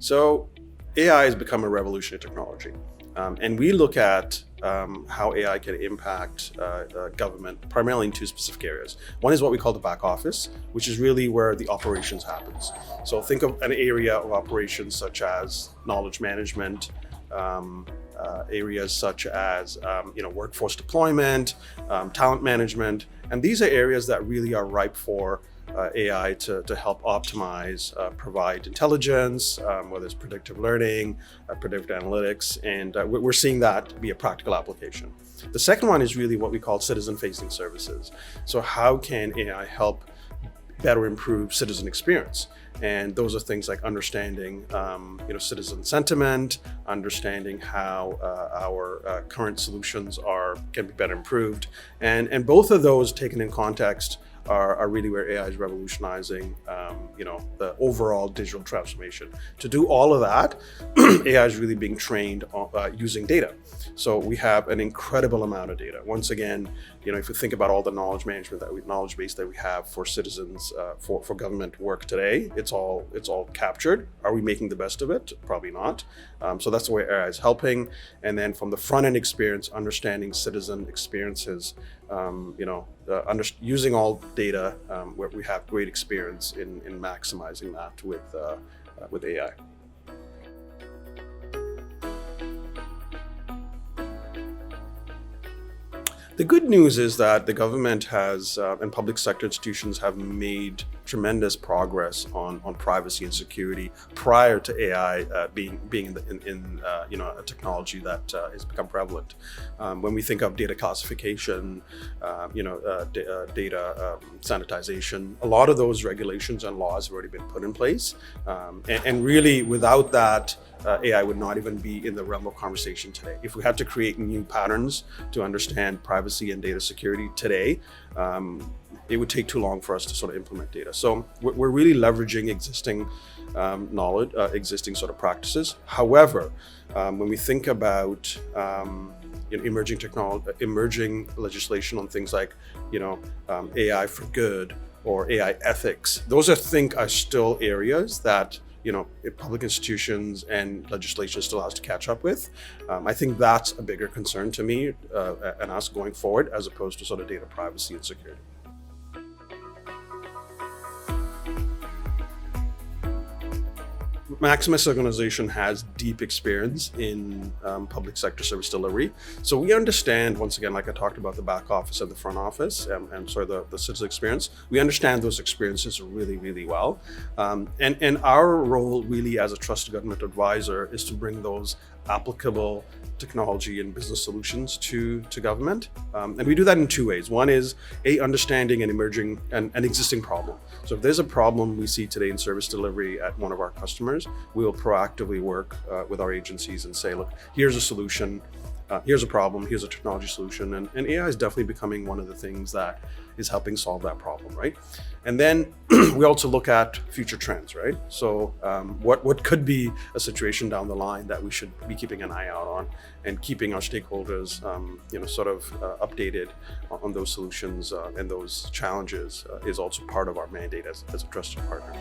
So AI has become a revolutionary technology. And we look at how AI can impact government primarily in two specific areas. One is what we call the back office, which is really where the operations happens. So think of an area of operations such as knowledge management, areas such as workforce deployment, talent management, and these are areas that really are ripe for AI to help optimize, provide intelligence, whether it's predictive learning, predictive analytics, and we're seeing that be a practical application. The second one is really what we call citizen-facing services. So how can AI help better improve citizen experience? And those are things like understanding, citizen sentiment, understanding how our current solutions can be better improved, and both of those taken in context are really where AI is revolutionizing, the overall digital transformation. To do all of that, AI is really being trained using data. So we have an incredible amount of data. Once again, if you think about all the knowledge base that we have for citizens, for government work today, it's all captured. Are we making the best of it? Probably not. So that's the way AI is helping. And then from the front end experience, understanding citizen experiences, using all data, where we have great experience in maximizing that with AI. The good news is that the government has and public sector institutions have made tremendous progress on privacy and security prior to AI being in a technology that has become prevalent. When we think of data classification, data sanitization, a lot of those regulations and laws have already been put in place, and really without that, AI would not even be in the realm of conversation today. If we had to create new patterns to understand privacy and data security today, it would take too long for us to sort of implement data. So we're really leveraging existing knowledge, existing sort of practices. However, when we think about emerging technology, emerging legislation on things like AI for good or AI ethics, those are still areas that public institutions and legislation still has to catch up with. I think that's a bigger concern to me and us going forward, as opposed to sort of data privacy and security. Maximus organization has deep experience in public sector service delivery. So we understand, once again, like I talked about, the back office and the front office, and the citizen experience. We understand those experiences really, really well. And our role really as a trusted government advisor is to bring those applicable technology and business solutions to government. And we do that in two ways. One is understanding an existing problem. So if there's a problem we see today in service delivery at one of our customers, we will proactively work with our agencies and say, look, here's a solution, here's a problem, here's a technology solution. And AI is definitely becoming one of the things that is helping solve that problem, right? And then we also look at future trends, right? So what could be a situation down the line that we should be keeping an eye out on, and keeping our stakeholders updated on those solutions and those challenges is also part of our mandate as a trusted partner.